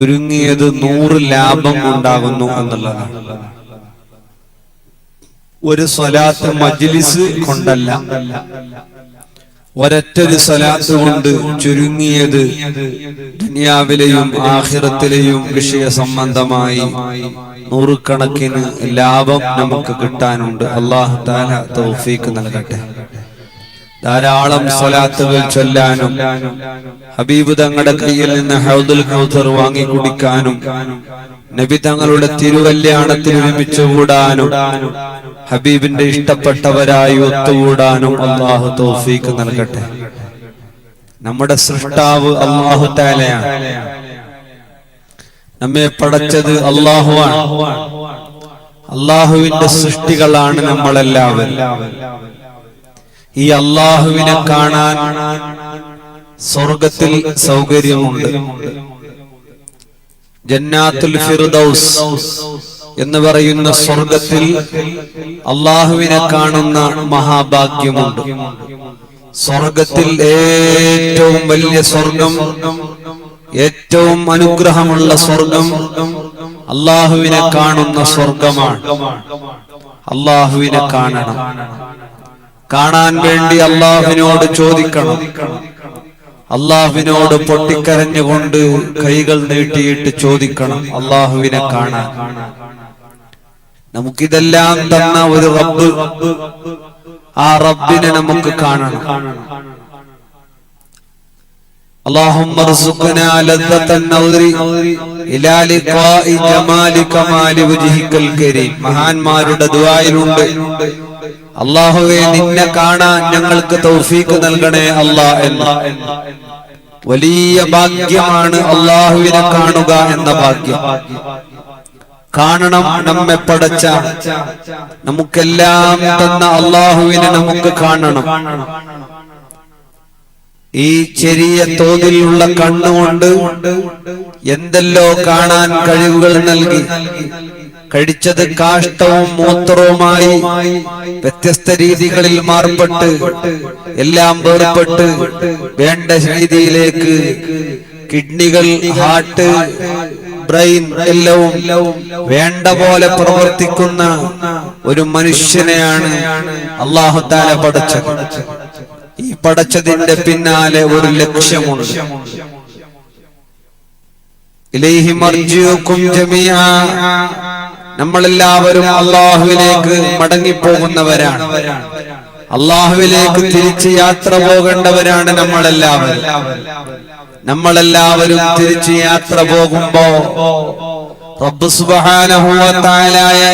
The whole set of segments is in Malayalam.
ചുരുങ്ങിയത് 100 ലാഭം ഉണ്ടാകുന്നു എന്നുള്ളതാണ്. ഒരു സ്വലാത്ത് മജ്ലിസ് കൊണ്ടല്ല, ഒരൊറ്റൊരു സ്വലാത്ത് കൊണ്ട് ചുരുങ്ങിയത് ദുനിയാവിലെയും ആഖിറത്തിലെയും വിഷയ സംബന്ധമായി 100 കണക്കിന് ലാഭം നമുക്ക് കിട്ടാനുണ്ട്. അല്ലാഹു തആല തൗഫീഖ് നൽകട്ടെ. ധാരാളം സ്വലാത്തുകൾ ചൊല്ലാനും ഹബീബ് തങ്ങളുടെ കയ്യിൽ നിന്ന് ഹൗദുൽ കൗസർ വാങ്ങി കുടിക്കാനും നബി തങ്ങളുടെ തിരുകല്യാണത്തിൽ ഒരുമിച്ച് കൂടാനും ഹബീബിന്റെ ഇഷ്ടപ്പെട്ടവരായി ഒത്തുകൂടാനും അല്ലാഹു തൗഫീഖ് നൽകട്ടെ. നമ്മുടെ സൃഷ്ടാവ് അല്ലാഹു തആലയാണ്. നമ്മെ പടച്ചത് അല്ലാഹുവാണ്. അല്ലാഹുവിന്റെ സൃഷ്ടികളാണ് നമ്മളെല്ലാവരും. ഈ അല്ലാഹുവിനെ കാണാൻ സ്വർഗത്തിൽ സൗകര്യമുണ്ട്. ജന്നാത്തുൽ ഫിർദൗസ് എന്ന് പറയുന്ന സ്വർഗത്തിൽ അല്ലാഹുവിനെ കാണുന്ന മഹാഭാഗ്യമുണ്ട്. സ്വർഗത്തിൽ ഏറ്റവും വലിയ സ്വർഗം, ഏറ്റവും അനുഗ്രഹമുള്ള സ്വർഗം അല്ലാഹുവിനെ കാണുന്ന സ്വർഗമാണ്. അല്ലാഹുവിനെ കാണണം. കാണാൻ വേണ്ടി അല്ലാഹുവിനോട് ചോദിക്കണം. അല്ലാഹുവിനോട് പൊട്ടിക്കരഞ്ഞുകൊണ്ട് കൈകൾ നീട്ടിയിട്ട് ചോദിക്കണം അല്ലാഹുവിനെ കാണാൻ. നമുക്കിതെല്ലാം തന്ന ഒരു റബ്ബ്, ആ റബ്ബിനെ നമുക്ക് കാണണം. اللهم ارزقنا لذة النظر إلى لقاء جمال كمال وجهك الكريم. മഹാന്മാരുടെ ദുആയിലുണ്ട്, അല്ലാഹുവേ നിന്നെ കാണാൻ ഞങ്ങൾക്ക് തൗഫീഖ് നൽകണേ അല്ലാ എന്ന്. വലിയ ഭാഗ്യമാണ് അല്ലാഹുവിനെ കാണുക എന്ന ഭാഗ്യം. കാണണം. നമ്മെ പടച്ച, നമുക്കെല്ലാം തന്ന അല്ലാഹുവിനെ നമുക്ക് കാണണം. ഈ ചെറിയ തോതിലുള്ള കണ്ണുകൊണ്ട് എന്തെല്ലോ കാണാൻ കഴിവുകൾ നൽകി. കഴിച്ചത് കാഷ്ടവും മൂത്രവുമായി വ്യത്യസ്ത രീതികളിൽ മാർപ്പെട്ട് എല്ലാം വേർപെട്ട് വേണ്ട രീതിയിലേക്ക് കിഡ്നികൾ, ഹാർട്ട്, ബ്രെയിൻ എല്ലാം വേണ്ട പോലെ പ്രവർത്തിക്കുന്ന ഒരു മനുഷ്യനെയാണ് അല്ലാഹു തആല പടച്ചത്. ഈ പടച്ചതിന്റെ പിന്നാലെ ഒരു ലക്ഷ്യമുണ്ട്. ഇലൈഹി മർജിഉകും ജമീഅ. നമ്മളെല്ലാവരും അല്ലാഹുവിലേക്ക് മടങ്ങിപ്പോകുന്നവരാണ്. അല്ലാഹുവിലേക്ക് തിരിച്ച് യാത്ര പോകേണ്ടവരാണ് നമ്മളെല്ലാവരും തിരിച്ച് യാത്ര പോകുമ്പോ റബ്ബ് സുബ്ഹാനഹു വ തആലയെ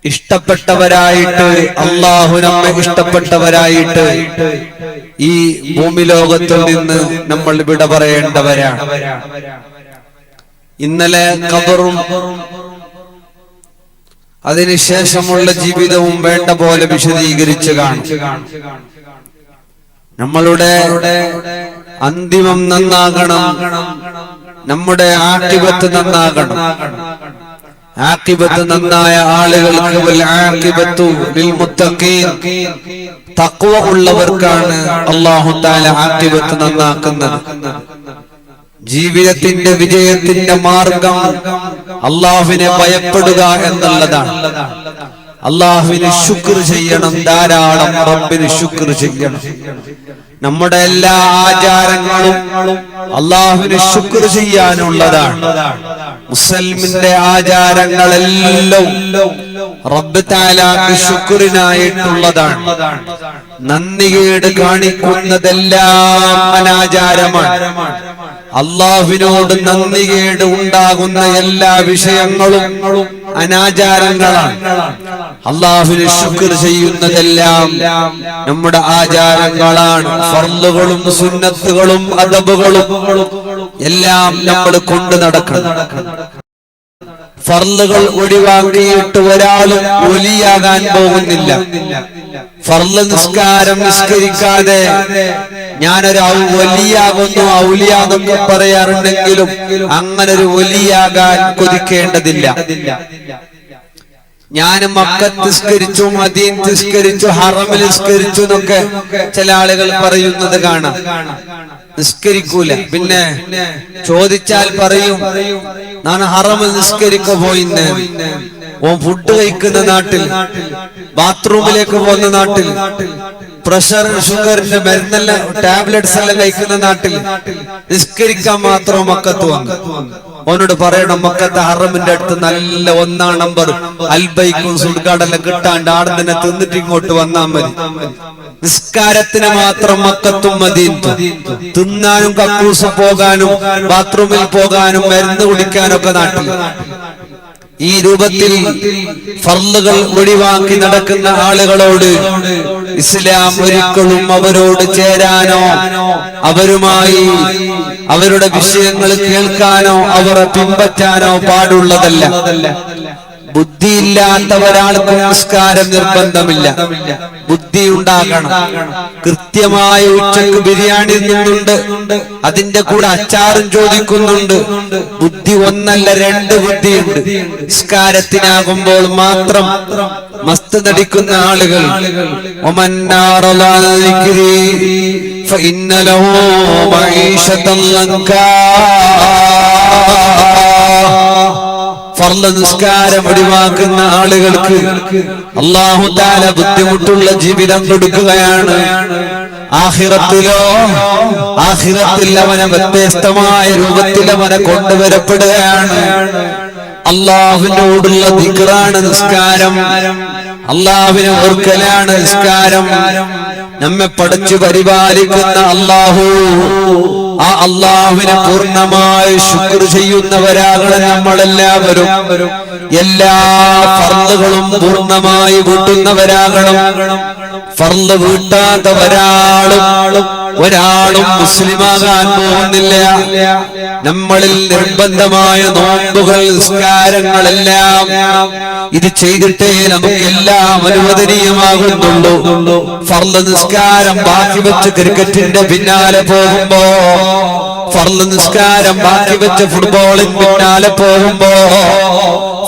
ഇഷ്ടപ്പെട്ടവരായിട്ട്, അല്ലാഹു നമ്മെ ഇഷ്ടപ്പെട്ടവരായിട്ട് ഈ ഭൂമി ലോകത്തിൽ നിന്ന് നമ്മൾ വിട പറയേണ്ടവരാണ്. ഇന്നലെ ഖബറും അതിനുശേഷമുള്ള ജീവിതവും വേണ്ട പോലെ വിശദീകരിച്ച് കാണും. നമ്മളുടെ അന്തിമം നന്നാകണം, നമ്മുടെ ആഖിബത്ത് നന്നാകണം. ആഖിബത്ത് നന്നായ ആളുകൾക്ക് വൽആഖിബത്തു ലിൽമുത്തഖീൻ, തഖ്വ ഉള്ളവർക്കാണ് അല്ലാഹു തആല ആഖിബത്ത് നന്നാക്കുന്നത്. ജീവിതത്തിന്റെ വിജയത്തിന്റെ മാർഗം അല്ലാഹുവിനെ ഭയപ്പെടുക എന്നുള്ളതാണ്. അല്ലാഹുവിന് ശുക്ർ ചെയ്യണം, ധാരാളം റബ്ബിന് ശുക്ർ ചെയ്യണം. നമ്മുടെ എല്ലാ ആചാരങ്ങളും അല്ലാഹുവിന് ശുക്ർ ചെയ്യാനുള്ളതാണ്. മുസ്ലിമിന്റെ ആചാരങ്ങളെല്ലാം റബ്ബ് തആലാക്ക് ശുക്രിനായിട്ടുള്ളതാണ്. നന്ദികേട് കാണിക്കുന്നതെല്ലാം അനാചാരമാണ്. അല്ലാഹുവിനോട് നന്ദികേട് ഉണ്ടാകുന്ന എല്ലാ വിഷയങ്ങളും അനാചാരങ്ങളാണ്. അല്ലാഹുവിന് ശുക്ർ ചെയ്യുന്നതെല്ലാം നമ്മുടെ ആചാരങ്ങളാണ്. ഫർളുകളും സുന്നത്തുകളും അദബുകളും എല്ലാം നമ്മൾ കൊണ്ടു നടക്കണം. ഫർളുകൾ ഒഴിവാക്കിയിട്ട് ഒരാളും ഒലിയാകാൻ പോകുന്നില്ല. ഫർള് നിസ്കാരം നിസ്കരിക്കാതെ ഞാനൊരു വലിയാകുന്നു, ഔലിയാന്നൊക്കെ പറയാറുണ്ടെങ്കിലും അങ്ങനെ ഒരു വലിയാകാൻ കൊതിക്കേണ്ടതില്ല. ഞാൻ മക്കത്ത് നിസ്കരിച്ചു, മദീൻ നിസ്കരിച്ചു, ഹറമിൽ നിസ്കരിച്ചു എന്നൊക്കെ ചില ആളുകൾ പറയുന്നത് കാണാം. നിസ്കരിക്കൂല. പിന്നെ ചോദിച്ചാൽ പറയും ഞാൻ ഹറമിൽ നിസ്കരിക്ക പോയിന്ന്. ഓൻ ഫുഡ് കഴിക്കുന്ന നാട്ടിൽ, ബാത്റൂമിലേക്ക് പോകുന്ന നാട്ടിൽ, പ്രഷർ ഷുഗറിന്റെ മരുന്നെല്ലാം ടാബ്ലറ്റ്സ് എല്ലാം കഴിക്കുന്ന നാട്ടിൽ നിസ്കരിക്കാൻ മാത്രം മക്കത്ത് വന്നു. ഓനോട് പറയണം മക്കത്തെ ഹറമിന്റെ അടുത്ത് നല്ല 1-ാം നമ്പർ അൽബൈക്കും സുഡ്ഗാടെല്ലാം കിട്ടാണ്ട് ആടെ തന്നെ തിന്നിട്ട് ഇങ്ങോട്ട് വന്നാൽ മതി. നിസ്കാരത്തിന് മാത്രം മക്കത്തും മദീനത്തും, തിന്നാനും കക്കൂസ് പോകാനും ബാത്റൂമിൽ പോകാനും മരുന്ന് കുടിക്കാനും ഒക്കെ നാട്ടിൽ. ഈ രൂപത്തിൽ ഫർളുകൾ ഒഴിവാക്കി നടക്കുന്ന ആളുകളോട് ഇസ്ലാം ഒരിക്കലും അവരോട് ചേരാനോ അവരുമായി അവരുടെ വിഷയങ്ങൾ കേൾക്കാനോ അവരെ പിൻപറ്റാനോ പാടുള്ളതല്ല. ബുദ്ധിയില്ലാത്ത ഒരാൾക്ക് നമസ്കാരം നിർബന്ധമില്ല. ബുദ്ധി ഉണ്ടാകണം. കൃത്യമായ ഉച്ചക്ക് ബിരിയാണി തിന്നുന്നുണ്ട്, അതിന്റെ കൂടെ അച്ചാറും ചോദിക്കുന്നുണ്ട്. ബുദ്ധി ഒന്നല്ല 2 ബുദ്ധിയുണ്ട്. നിസ്കാരത്തിനാകുമ്പോൾ മാത്രം മസ്ത് നടിക്കുന്ന ആളുകൾ ഫർള് നിസ്കാരം ഒഴിവാക്കുന്ന ആളുകൾക്ക് അല്ലാഹു തആല ബുദ്ധിമുട്ടുള്ള ജീവിതം കൊടുക്കുകയാണ്. ആഖിറത്തിൽ അവനെ വ്യത്യസ്തമായ രൂപത്തിൽ അവനെ കൊണ്ടുവരപ്പെടുകയാണ്. അല്ലാഹുവിനോടുള്ള ദിക്റാണ് നിസ്കാരം, അല്ലാഹുവിനെ ഓർക്കലാണ് നിസ്കാരം. നമ്മെ പഠിച്ചു പരിപാലിക്കുന്ന അല്ലാഹു, ആ അല്ലാഹുവിനെ പൂർണ്ണമായി ശുക്ർ ചെയ്യുന്നവരാകണം നമ്മളെല്ലാവരും. എല്ലാ ഫർളുകളും പൂർണ്ണമായി വീട്ടുന്നവരാകണം. ഫർള് വീട്ടാത്ത ഒരാളും മുസ്ലിമാകാൻ പോകുന്നില്ല. നമ്മളിൽ നിർബന്ധമായ നോമ്പുകൾ, നിസ്കാരങ്ങളെല്ലാം ഇത് ചെയ്തിട്ടേ നമുക്കെല്ലാം അനുവദനീയമാകുന്നുള്ളൂ. ഫർള് നിസ്കാരം ബാക്കി വെച്ച് ക്രിക്കറ്റിന്റെ പിന്നാലെ പോകുമ്പോ, ഫർള് നിസ്കാരം ബാക്കി വെച്ച് ഫുട്ബോളിന് പിന്നാലെ പോകുമ്പോ,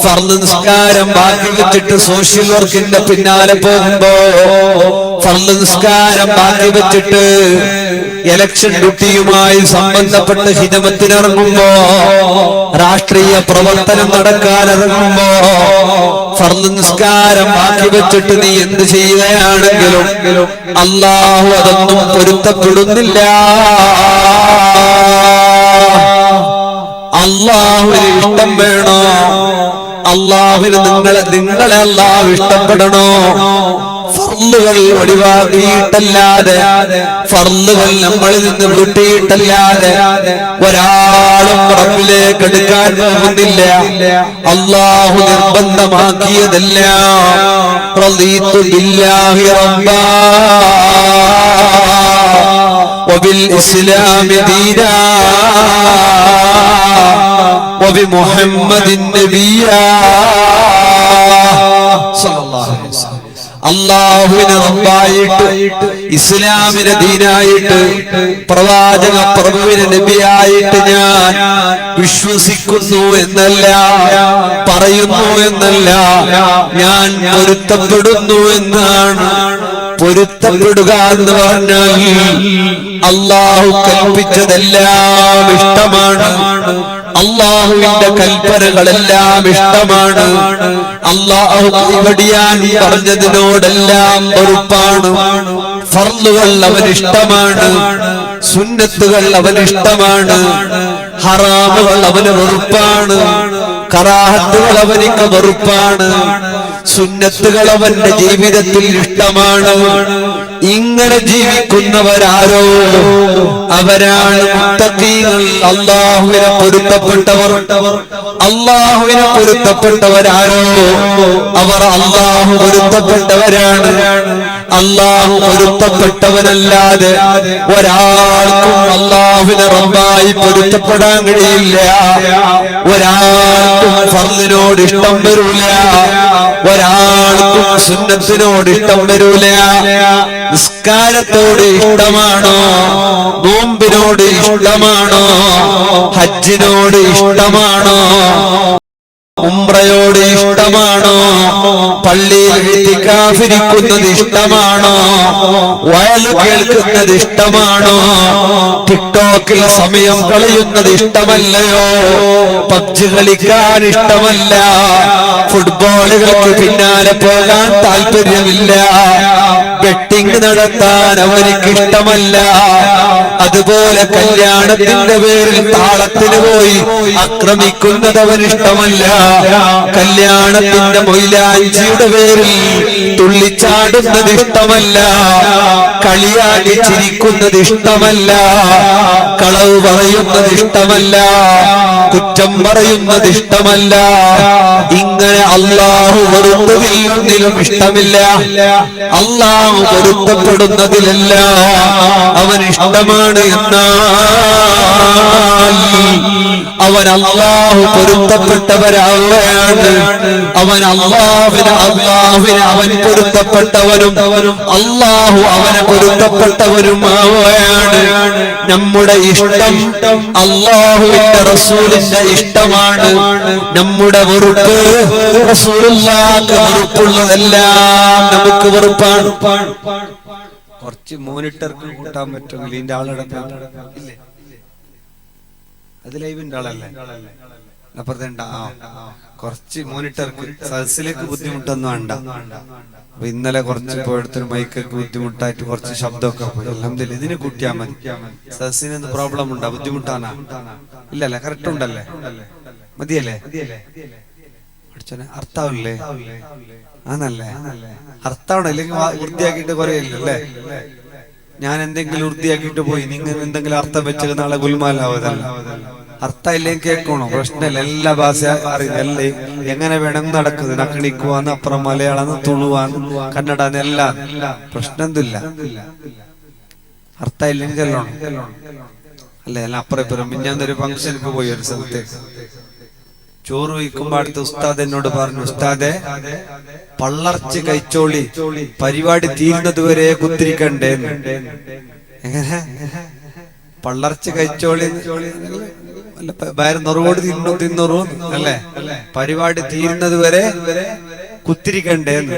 ഫർള് നിസ്കാരം ബാക്കി വെച്ചിട്ട് സോഷ്യൽ വർക്കിന്റെ പിന്നാലെ പോകുമ്പോ, ഫർള് നിസ്കാരം ബാക്കി വെച്ചിട്ട് ഇലക്ഷൻ ഡ്യൂട്ടിയുമായി സംബന്ധപ്പെട്ട് ഹിദമത്തിനിറങ്ങുമ്പോ, രാഷ്ട്രീയ പ്രവർത്തനം നടക്കാനിറങ്ങുമ്പോ, ഫർള് നിസ്കാരം ബാക്കി വെച്ചിട്ട് നീ എന്ത് ചെയ്യുകയാണെങ്കിലും അല്ലാഹു അതൊന്നും പൊരുത്തപ്പെടുന്നില്ല. അല്ലാഹുവിന് ഇഷ്ടം വേണോ? അല്ലാഹുവിന് നിങ്ങളെ അല്ലാഹു ഇഷ്ടപ്പെടണോ? ഫർളുകൾ ഒഴിവാക്കിയിട്ടല്ലാതെ, ഫർളുകൾ നമ്മളിൽ നിന്ന് വിട്ടിയിട്ടല്ലാതെ ഒരാളും റബ്ബിലേക്ക് എടുക്കാൻ പോകുന്നില്ല. അല്ലാഹു നിർബന്ധമാക്കിയതെല്ലാം റളീതു ബില്ലാഹി റബ്ബാ വബിൽ ഇസ്ലാമി ദീനാ വബിമുഹമ്മദിൻ നബിയ്യാ സല്ലല്ലാഹു അലൈഹി വസല്ലം. അല്ലാഹുവിനെ റബ്ബായിട്ട്, ഇസ്ലാമിനെ ദീനായിട്ട്, പ്രവാചക പ്രഭുവിനെ നബിയായിട്ട് ഞാൻ വിശ്വസിക്കുന്നു എന്നല്ല, പറയുന്നു എന്നല്ല, ഞാൻ പൊരുത്തപ്പെടുന്നു എന്നാണ്. പൊരുത്തപ്പെടുക എന്ന് പറഞ്ഞാൽ അല്ലാഹു കൽപ്പിച്ചതെല്ലാം ഇഷ്ടമാണ്, അല്ലാഹുവിന്റെ കൽപ്പനകളെല്ലാം ഇഷ്ടമാണ്. അല്ലാഹു കൈവടിയാൻ പറഞ്ഞതിനോടെല്ലാം വെറുപ്പാണ്. ഫർളുകൾ അവനിഷ്ടമാണ്, സുന്നത്തുകൾ അവനിഷ്ടമാണ്, ഹറാമുകൾ അവന് വെറുപ്പാണ്, കറാഹത്തുകൾ അവനിക്ക് വെറുപ്പാണ്, സുന്നത്തുകൾ അവന്റെ ജീവിതത്തിൽ ഇഷ്ടമാണ്. ഇങ്ങനെ ജീവിക്കുന്നവരാരോ അവരാണ് മുത്തഖീകൾ, അല്ലാഹുവിനെ പൊരുത്തപ്പെട്ടവർ. അല്ലാഹുവിനെ പൊരുത്തപ്പെട്ടവരാരോ അവർ അല്ലാഹു പൊരുത്തപ്പെട്ടവരാണ്. അല്ലാഹു പൊരുത്തപ്പെട്ടവനല്ലാതെ ഒരാൾക്കും അല്ലാഹുവിനെ റബ്ബായി പൊരുത്തപ്പെടാൻ കഴിയില്ല. ഒരാൾക്കും ഫർളിനോട് ഇഷ്ടം വരൂല, ഒരാൾക്കും സുന്നത്തിനോട് ഇഷ്ടം വരൂല. നിസ്കാരത്തോട് ഇഷ്ടമാണോ? നോമ്പിനോട് ഇഷ്ടമാണോ? ഹജ്ജിനോട് ഇഷ്ടമാണോ? ഉംറയോട് ഇഷ്ടമാണോ? പള്ളിയിൽ ഇത്തികാഫിരിക്കുന്നത് ഇഷ്ടമാണോ? വയല് കേൾക്കുന്നത് ഇഷ്ടമാണോ? ടിക്ടോക്കിൽ സമയം കളയുന്നത് ഇഷ്ടമല്ലയോ? പബ്ജി കളിക്കാൻ ഇഷ്ടമല്ല, ഫുട്ബോളുകൾക്ക് പിന്നാലെ പോകാൻ താല്പര്യമില്ല, ബെറ്റിംഗ് നടത്താൻ അവർക്ക് ഇഷ്ടമല്ല, അതുപോലെ കല്യാണത്തിന്റെ പേരിൽ താളത്തിന് പോയി ആക്രമിക്കുന്നത് അവനിഷ്ടമല്ല, കല്യാണത്തിന്റെ മൊയിലാഞ്ചിയുടെ പേരിൽ തുള്ളിച്ചാടുന്നത് ഇഷ്ടമല്ല, കളിയാടി ചിരിക്കുന്നത് ഇഷ്ടമല്ല, കളവ് പറയുന്നത് ഇഷ്ടമല്ല, കുറ്റം പറയുന്നത് ഇഷ്ടമല്ല. ഇങ്ങനെ അള്ളാഹു വെറുത്തതിലൊന്നിലും ഇഷ്ടമില്ല. അള്ളാഹു പൊരുത്തപ്പെടുന്നതിലല്ല അവൻ ഇഷ്ടമാണ്. എന്നാൽ അവൻ അള്ളാഹു പൊരുത്തപ്പെട്ടവരാവുകയാണ്. അവൻ അള്ളാഹുവിന് അവൻ പൊരുത്തപ്പെട്ടവരും അള്ളാഹു അവനെ പൊരുത്തപ്പെട്ടവരുമാവുകയാണ്. നമ്മുടെ ഇഷ്ടം അള്ളാഹുവിന്റെ റസൂലിന്റെ ഇഷ്ടമാണ്. നമ്മുടെ വെറുപ്പ് റസൂലുള്ളാഹിക്ക് വെറുപ്പുള്ളതെല്ലാം നമുക്ക് വെറുപ്പാണ്. കുറച്ച് മോണിറ്റർക്ക് കൂട്ടാൻ പറ്റുമെങ്കിൽ ഇതിന്റെ ആളുടെ ഇല്ലേ? അത് ലൈവിന്റെ ആളല്ലേ? അപ്പുറത്തെ കുറച്ച് മോണിറ്റർക്ക് സദസ്സിലേക്ക് ബുദ്ധിമുട്ടൊന്നും വേണ്ട. അപ്പൊ ഇന്നലെ കുറച്ച് പോയടുത്തൊരു മൈക്കൊക്കെ ബുദ്ധിമുട്ടായിട്ട് കുറച്ച് ശബ്ദമൊക്കെ പോയി. അൽഹംദുലില്ലാ ഇതിന് കൂട്ടിയാ മതി. സദസ്സിന് പ്രോബ്ലം ഉണ്ടോ? ബുദ്ധിമുട്ടാണോ? ഇല്ലല്ലേ? കറക്റ്റ് ഉണ്ടല്ലേ? മതിയല്ലേ? അർത്ഥാവില്ലേ? ആന്നല്ലേ? അർത്ഥാവണം. ഇല്ലെങ്കിൽ വൃത്തിയാക്കിയിട്ട് കുറയില്ലല്ലേ? ഞാൻ എന്തെങ്കിലും വൃത്തിയാക്കിയിട്ട് പോയി നിങ്ങൾ എന്തെങ്കിലും അർത്ഥം വെച്ചത് നാളെ ഗുൽമാലാവതല്ല. അർത്ഥം ഇല്ലെങ്കിൽ കേൾക്കണോ? പ്രശ്നമില്ല. എല്ലാ ഭാഷ അറിയുന്ന എങ്ങനെ വേണം നടക്കുന്നത്. നക്കിണിക്കുവാന്ന്, അപ്പുറം മലയാളം, തുളുവാന്ന്, കന്നഡ, എല്ലാം പ്രശ്നമൊന്നുമില്ല. അർത്ഥം ഇല്ലെങ്കിൽ ചെല്ലണം അല്ലേ? എല്ലാം അപ്പുറം ഇപ്പുറം. മിഞ്ഞാന്നൊരു ഫംഗ്ഷനിക്ക് പോയി ഒരു സ്ഥലത്തേക്ക്. ചോറ് വയ്ക്കുമ്പോ അടുത്ത ഉസ്താദ് എന്നോട് പറഞ്ഞു, ഉസ്താദെ പള്ളർച്ച് കഴിച്ചോളി, പരിപാടി തീരുന്നത് വരെ കുത്തിരിക്കണ്ടേന്ന്. എങ്ങനെ പള്ളർച്ച് കഴിച്ചോളി? വയറ് നിറവോട് തിന്നോറൂ അല്ലേ? പരിപാടി തീരുന്നത് വരെ കുത്തിരിക്കണ്ടേന്ന്.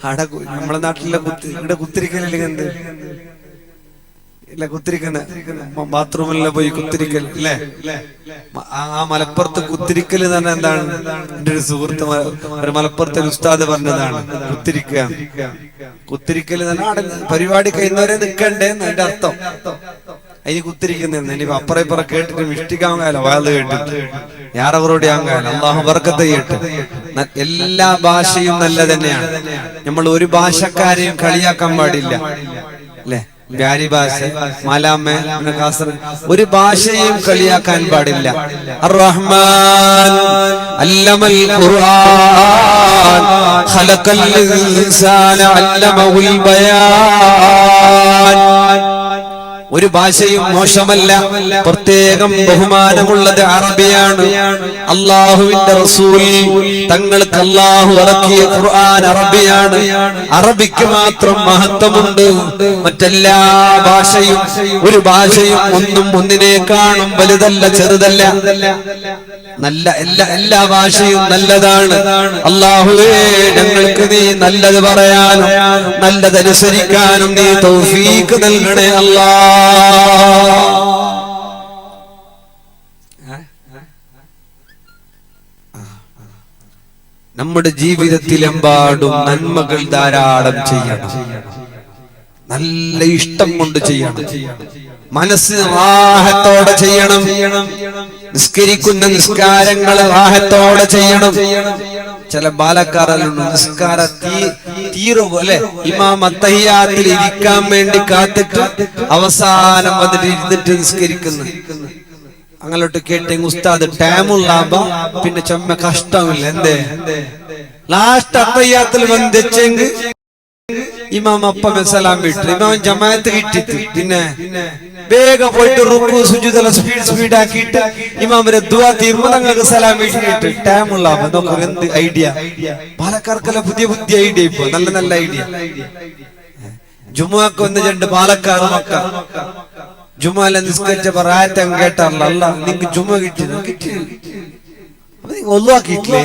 അവിടെ നമ്മളെ നാട്ടിലെ ഇവിടെ കുത്തിരിക്കലില്ലെങ്കിൽ എന്ത് ഇല്ല? കുത്തിരിക്കുന്ന ബാത്റൂമിലെ പോയി കുത്തിരിക്കൽ അല്ലേ? ആ മലപ്പുറത്ത് കുത്തിരിക്കൽ എന്ന് പറഞ്ഞാൽ എന്താണ്? എന്റെ ഒരു സുഹൃത്ത് ഒരു മലപ്പുറത്തെ ഉസ്താദ് പറഞ്ഞതാണ് കുത്തിരിക്കുക. കുത്തിരിക്കൽ പരിപാടി കഴിയുന്നവരെ നിൽക്കണ്ടേ അതിന്റെ അർത്ഥം. അതിന് കുത്തിരിക്കുന്ന ഇനി അപ്പുറം ഇപ്പുറം കേട്ടിട്ട് ഇഷ്ടിക്കാൻ കാലോ വാത് കേട്ടിട്ട് യാറവരോടെ ആകാലോ. അള്ളാഹു ബർക്കത്ത് ചെയ്യട്ടെ. എല്ലാ ഭാഷയും നല്ല തന്നെയാണ്. നമ്മൾ ഒരു ഭാഷക്കാരെയും കളിയാക്കാൻ പാടില്ല അല്ലേ? വ്യാരി ഭാഷ, മലാമ, ഒരു ഭാഷയും കളിയാക്കാൻ പാടില്ല. അർ-റഹ്മാൻ അല്ലമൽ ഖുർആൻ ഖലഖൽ ഇൻസാന അല്ലമഹുൽ ബയാൻ. ഒരു ഭാഷയും മോശമല്ല. പ്രത്യേകം ബഹുമാനമുള്ളത് അറബിയാണ്. അള്ളാഹുവിന്റെ റസൂൽ തങ്ങൾക്ക് അള്ളാഹു ഇറക്കിയ ഖുർആൻ അറബിയാണ്. അറബിക്ക് മാത്രം മഹത്വമുണ്ട്. മറ്റെല്ലാ ഭാഷയും ഒരു ഭാഷയും ഒന്നും ഒന്നിനേക്കാളും വലുതല്ല, ചെറുതല്ല. നല്ല എല്ലാ ഭാഷയും നല്ലതാണ്. അല്ലാഹുവേ ഞങ്ങൾക്ക് നീ നല്ലത് പറയാനും നല്ലതനുസരിക്കാനും നീ തൗഫീഖ് നൽകണേ അല്ലാഹ്. നമ്മുടെ ജീവിതത്തിലെമ്പാടും നന്മകൾ ധാരാളം ചെയ്യണം. നല്ല ഇഷ്ടം കൊണ്ട് ചെയ്യണം. മനസ്സ് റാഹത്തോടെ ചെയ്യണം. നിസ്കരിക്കുന്ന നിസ്കാരങ്ങൾ റാഹത്തോടെ ചെയ്യണം. ചില ബാലക്കാരല്ലുണ്ട് നിസ്കാര തീരും അല്ലെ? ഇമാം അത്തഹിയ്യാത്തിൽ ഇരിക്കാൻ വേണ്ടി കാത്തിട്ട് അവസാനം വന്നിട്ട് ഇരുന്നിട്ട് നിസ്കരിക്കുന്നു. അങ്ങോട്ട് കേട്ടെങ്കിൽ ഉസ്താദ് ടൈമുള്ളാകുമ്പോ പിന്നെ ചുമ കഷ്ടമില്ല. എന്തേ ലാസ്റ്റ് അത്തഹിയ്യാത്തിൽ വന്നെങ്കിൽ ഇമാം അപ്പം സലാം വിട്ടു. ഇമാം ജമാഅത്ത് കിട്ടിട്ട് പിന്നെ വേഗം പോയിട്ട് റുക്കു സുജൂദ് സ്പീഡ് ആക്കിയിട്ട് ഇമാമിനെ ദുആ തീർന്നു നിങ്ങൾക്ക് സലാം വീട്ടിട്ട് ടൈമുള്ള നോക്കൂ. എന്ത് ഐഡിയ! പാലക്കാർക്കെല്ലാം പുതിയ പുതിയ ഐഡിയ. ഇപ്പൊ നല്ല നല്ല ഐഡിയ. ജുമുഅക്ക് വന്ന് രണ്ട് പാലക്കാർ മക്ക ജുമുഅ നിസ്കരിച്ച പ്രായത്തം കേട്ടാറല്ല. അല്ല നിങ്ങക്ക് ജുമുഅ കിട്ടി ഒലുവാക്കിയിട്ടില്ലേ?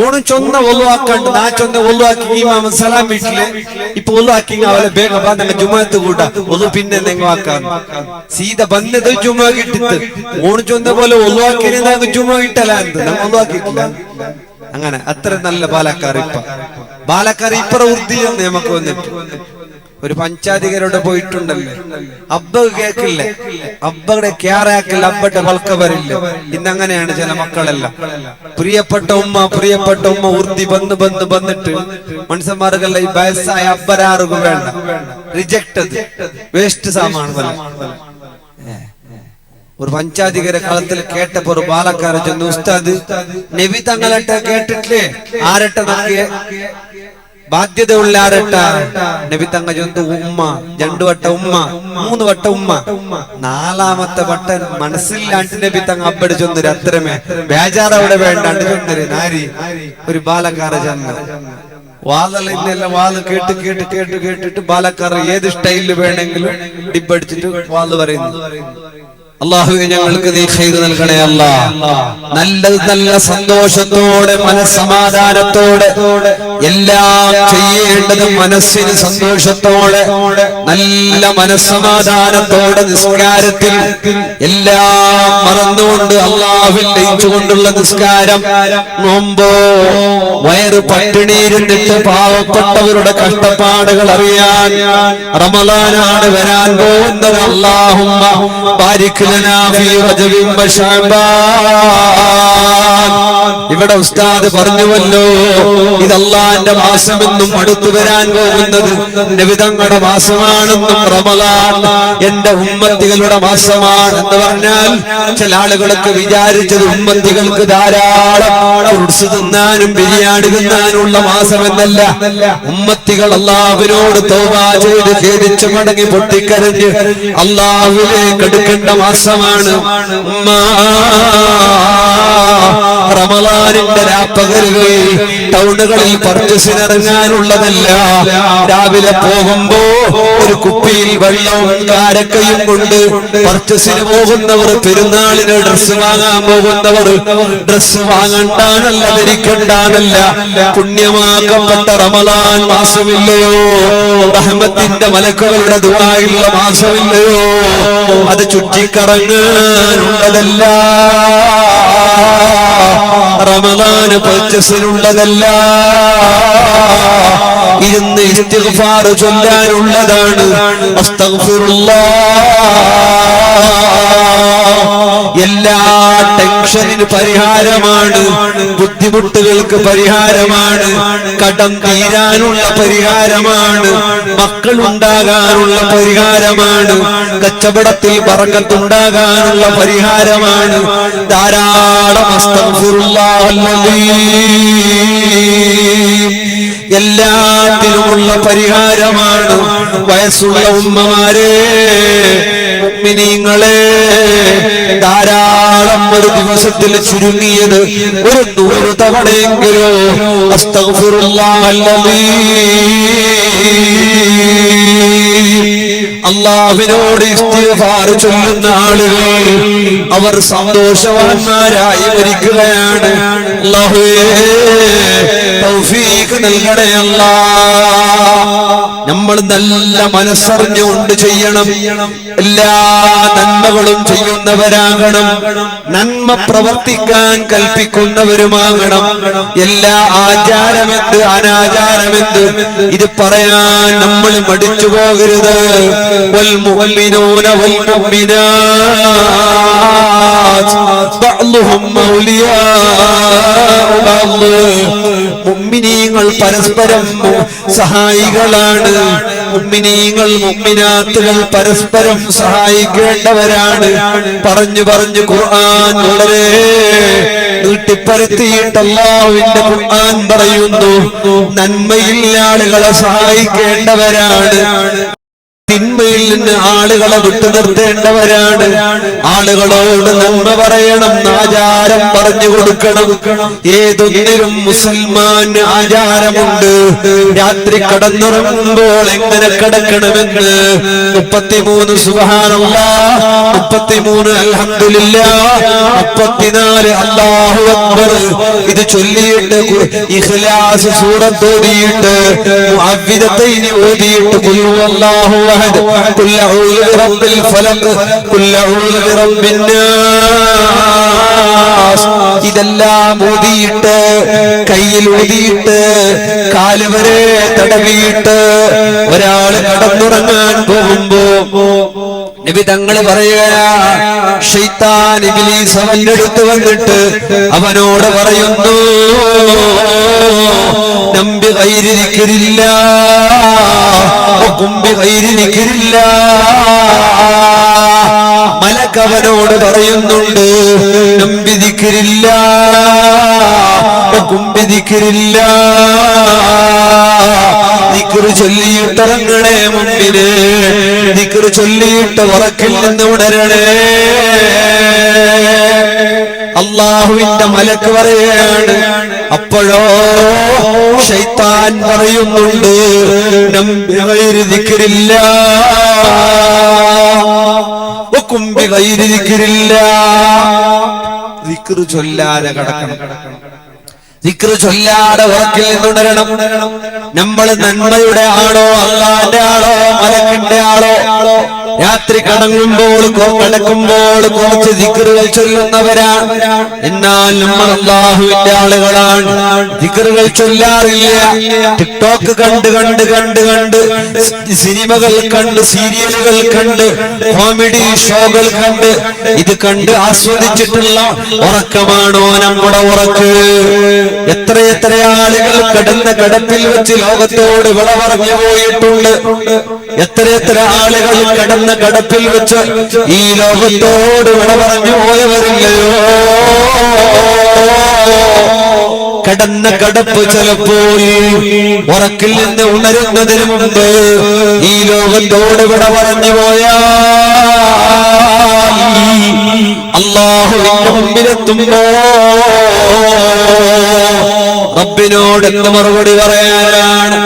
ഓണം ചൊന്ന ഒലുവാക്കണ്ട് നാ ചൊന്ന ഒലുവാക്കി ഇമാം സലാം വീട്ടില് ഇപ്പൊ ഒലുവാക്കി അവരെ ಬೇಗ ಬಾ ನಂಗೆ ಜುಮಾತ್ ಕೂಡ ಒಲು പിന്നെ നിങ്ങൾ ആക്കാൻ സീത ಬಂದದ ಜುಮಾ കിട്ടിട്ട് ഓണം ചൊന്ന പോലെ ഒലുവാക്കിനെ നമുക്ക് ജുമാ കിട്ടല എന്ത് നമ്മൾ ഒലുവാക്കിയിട്ടില്ല. അങ്ങനെ അത്ര നല്ല ബാലക്കാർ ഇപ്പറ ഉറുദിയെന്ന് നമുക്ക് വന്നിട്ട് ഒരു പഞ്ചാധികാരോട് പോയിട്ടുണ്ടല്ലേ, അബ്ബ കേക്കില്ല, അബ്ബയുടെ ക്യാറാക്കില്ല, അബ്ബയുടെ വൽക്ക വരില്ല. ഇന്നങ്ങനെയാണ് ചില മക്കളെല്ലാം. പ്രിയപ്പെട്ട ഉമ്മ ഉറുദി വന്നിട്ട് മനുഷ്യന്മാർക്കല്ല ഈ വയസ്സായ അബ്ബരാറും വേണ്ട, റിജക്റ്റഡ് വേസ്റ്റ് സാമാണ്. ഒരു പഞ്ചാധികാര കാലത്തിൽ കേട്ടപ്പോ ഒരു ബാലക്കാരൻ ചെന്ന്, ഉസ്താദ് നബി തങ്ങളട്ട കേട്ടിട്ടില്ലേ, ആരട്ട നമുക്ക് ബാധ്യതയുള്ള ആരട്ട? നബി തങ്ങ ചൊന്തു ഉമ്മ, 2 വട്ട ഉമ്മ, 3 വട്ട ഉമ്മ, 4ാമത്തെ വട്ട മനസ്സിലാണ്ട് നബി തങ്ങ അബ്ബട് ചൊന്നര്. അത്രമേ ബേജാറവിടെ വേണ്ടാണ്ട് ചൊന്നര്. നാരി ഒരു ബാലക്കാര ചെന്ന് വാലെല്ലാം വാല് കേട്ടിട്ട് ബാലക്കാർ ഏത് സ്റ്റൈലിൽ വേണമെങ്കിലും ഡിബടിച്ചിട്ട് വാല് പറയുന്നു. അല്ലാഹുവേ ഞങ്ങൾക്ക് നീ ഖൈർ നൽകണേ അല്ലാ. നല്ല സന്തോഷത്തോടെ മനസ്സമാധാനത്തോടെ എല്ലാം ചെയ്യേണ്ടത് മനസ്സിന് സന്തോഷത്തോടെ നല്ല മനസ്സമാധാനത്തോടെ നിസ്കാരത്തിൽ എല്ലാം മറന്നുകൊണ്ട് അല്ലാഹുവിൽ ലയിച്ചുകൊണ്ടുള്ള നിസ്കാരം. നോമ്പോ വയറ് പട്ടിണിയിരുന്നിട്ട് പാവപ്പെട്ടവരുടെ കഷ്ടപ്പാടുകൾ അറിയാൻ റമളാനാണ് വരാൻ പോകുന്നത്. അല്ലാഹുമ്മ ബാരിക് ഇവിടെ ഉസ്താദ് പറഞ്ഞുവല്ലോ, ഇത് അല്ലാഹുവിന്റെ മാസമെന്നും അടുത്തു വരാൻ പോകുന്നത് നബി തങ്ങളുടെ മാസമാണെന്നും റമളാൻ എന്റെ ഉമ്മത്തികളുടെ മാസമാണെന്ന് പറഞ്ഞാൽ ചില ആളുകളൊക്കെ വിചാരിച്ചത് ഉമ്മത്തികൾക്ക് ധാരാളം ഫ്രൂട്ട്സ് തിന്നാനും ബിരിയാണി തിന്നാനുള്ള മാസമെന്നല്ല. ഉമ്മത്തികൾ അല്ലാഹുവിനോട് തൗബ ചെയ്ത് ഖേദിച്ച് മടങ്ങി പൊട്ടിക്കരഞ്ഞ് അല്ലാഹുവിലേക്ക് അടുക്കേണ്ട മാസമാണ്. റമളാനിന്റെ രാപ്പകലുകളിൽ ടൗണുകളിൽ പർച്ചേസിനിറങ്ങാനുള്ളതല്ല. രാവിലെ പോകുമ്പോ ഒരു കുപ്പിയിൽ വെള്ളവും കാരക്കയും കൊണ്ട് പർച്ചേസിന് പോകുന്നവർ, പെരുന്നാളിന് ഡ്രസ്സ് വാങ്ങാൻ പോകുന്നവർ ഡ്രസ്സ് വാങ്ങണ്ടാനല്ല, ധരിക്കണ്ടാനല്ല. പുണ്യമാക്കപ്പെട്ട റമളാൻ മാസമില്ലയോ, റഹ്മത്തിന്റെ മലക്കുകളുടെ ദുആയുള്ള മാസമില്ലയോ, അത് ചുറ്റിക്കറങ്ങാനുള്ളതല്ല. റമളാന് പർച്ചേസിനുള്ളതല്ല, ഇരുന്ന് ഇസ്തിഗ്ഫാർ ചൊല്ലാനുള്ളതാണ്. എല്ലാ ടെൻഷനിന് പരിഹാരമാണ്, ബുദ്ധിമുട്ടുകൾക്ക് പരിഹാരമാണ്, കടം തീരാനുള്ള പരിഹാരമാണ്, മക്കളുണ്ടാകാനുള്ള പരിഹാരമാണ്, കച്ചവടത്തിൽ ബറക്കത്തുണ്ടാകാനുള്ള പരിഹാരമാണ്. ധാരാളം എല്ലാത്തിനുമുള്ള പരിഹാരമാണ്. വയസ്സുള്ള ഉമ്മമാരെ, മുഅ്മിനീങ്ങളെ, ധാരാളം ഒരു ദിവസത്തിൽ ചുരുങ്ങിയത് ഒരു 100 തവണയെങ്കിലോ അല്ലാഹുവിനോട് ഇസ്തിഗ്ഫാർ ചൊല്ലുന്ന ആളുകൾ അവർ സന്തോഷവാന്മാരായി മരിക്കുകയാണ്. അല്ലാഹുവേ തൗഫീഖ് നൽകണേ അല്ലാഹ്. നമ്മൾ നല്ല മനസ്സറിഞ്ഞുകൊണ്ട് ചെയ്യണം, എല്ലാ നന്മകളും ചെയ്യുന്നവരാകണം, നന്മ പ്രവർത്തിക്കാൻ കൽപ്പിക്കുന്നവരുമാകണം. എല്ലാ ആചാരമെന്ത് അനാചാരമെന്ത് ഇത് പറയാൻ നമ്മൾ മടിച്ചു പോകരുത്. വൽമുഅ്മിനൂന വൽമുഅ്മിനാത്ത് ബഅ്ളുഹും ഔലിയാഉ ബഅ്ള്. മുഅ്മിനീങ്ങൾ പരസ്പരം സഹായികളാണ്. മുഅ്മിനീങ്ങൾ മുഅ്മിനാത്തുകൾ പരസ്പരം സഹായിക്കേണ്ടവരാണ്. പറഞ്ഞു ഖുർആൻ വളരെ നീട്ടിപ്പരത്തിയിട്ട് അല്ലാഹുവിന്റെ ഖുർആൻ പറയുന്നു, നന്മയിൽ ആളുകളെ സഹായിക്കേണ്ടവരാണ്. തിന്മയിൽ നിന്ന് ആളുകളെ വിട്ടു നിർത്തേണ്ടവരാണ്. ആളുകളോട് നന്മ പറയണം, ആചാരം പറഞ്ഞു കൊടുക്കണം. ഏതൊന്നിനും മുസൽമാന് ആചാരമുണ്ട്. രാത്രി കടന്നുറങ്ങുമ്പോൾ എങ്ങനെ കിടക്കണമെന്ന് 33 സുബ്ഹാനല്ലാഹ്, 33 അൽഹംദുലില്ലാഹ്, 34 അല്ലാഹു അക്ബർ. ഇത് ചൊല്ലിയിട്ട് ഇഖ്ലാസ് സൂറത്ത് ഓതിയിട്ട് മുഅവ്വിദത്തൈനി ഓതിയിട്ട് ഖുൽ ഹുവല്ലാഹു അഹദ്, ഖുൽ അഊദു ബിറബ്ബിൽ ഫലഖ്, ഖുൽ അഊദു ബിറബ്ബിൻ നാസ്, ഇതെല്ലാം ഓതിയിട്ട് കയ്യിൽ ഓതിയിട്ട് കാല് വരെ തടവിയിട്ട് ഒരാള് കടന്നുറങ്ങാൻ പോകുമ്പോ നബി തങ്ങൾ പറയുകയാ, ശൈത്താൻ ഇബ്ലീസ് അവന്റെ അടുത്ത് വന്നിട്ട് അവനോട് പറയുന്നു, നബി ഗൈരി ദിക്രില്ലാഹ് വഖും ബിഗൈരി ദിക്രില്ലാഹ്. മലക്ക് അവനോട് പറയുന്നുണ്ട്, നബി ദിക്രില്ലാഹ് വഖും ബിദിക്രില്ലാഹ്. ദിക്റ് ചൊല്ലിയിട്ടിറങ്ങണേ മുമ്പില്, ദിക്റ് ചൊല്ലിയിട്ട് ഉറക്കിൽ നിന്ന് ഉണരണേ. അല്ലാഹുവിന്റെ മലക്ക് പറയുകയാണ്. അപ്പോഴോ ശൈത്താൻ പറയുന്നുണ്ട്, നബി ഗൈരി ദിക്രില്ലാഹ് വഖും ബിഗൈരി ദിക്രില്ലാഹ്. ദിക്റ് ചൊല്ലാതെ കിടക്കണം, ദിക്റ് ചൊല്ലാതെ ഉറക്കിൽ നിന്നുണരണം. നമ്മൾ നന്മയുടെ ആളോ അല്ലാഹുവിന്റെ ആളോ മലക്കിന്റെ ആളോ? രാത്രി കിടക്കുമ്പോൾ കുറച്ച് ദിക്റുകൾ ചൊല്ലുന്നവരാണ്. എന്നാൽ നമ്മൾ അല്ലാഹുവിന്റെ ആളുകളാണ്, ദിക്റുകൾ ചൊല്ലാറില്ല. ടിക്ടോക്ക് കണ്ട് സിനിമകൾ കണ്ട്, സീരിയലുകൾ കണ്ട്, കോമഡി ഷോകൾ കണ്ട്, ഇത് കണ്ട് ആസ്വദിച്ചിട്ടുള്ള ഉറക്കമാണോ നമ്മുടെ ഉറക്ക്? എത്ര ആളുകൾ കിടന്ന കിടപ്പിൽ വെച്ച് ലോകത്തോട് വിട പറഞ്ഞു പോയിട്ടുണ്ട്. എത്ര ആളുകൾ കിടന്ന കിടപ്പിൽ വെച്ച് ഈ ലോകത്തോട് വിട പറഞ്ഞു പോയവരില്ലയോ? കിടന്ന കിടപ്പ് ചിലപ്പോൾ ഉറക്കിൽ നിന്ന് ഉണരുന്നതിന് മുമ്പ് ഈ ലോകത്തോട് വിട പറഞ്ഞു പോയാൽ അല്ലാഹുവിന്റെ മുമ്പിലെത്തുമ്പോ റബ്ബിനോട് എന്ത് മറുപടി പറയാനാണ്?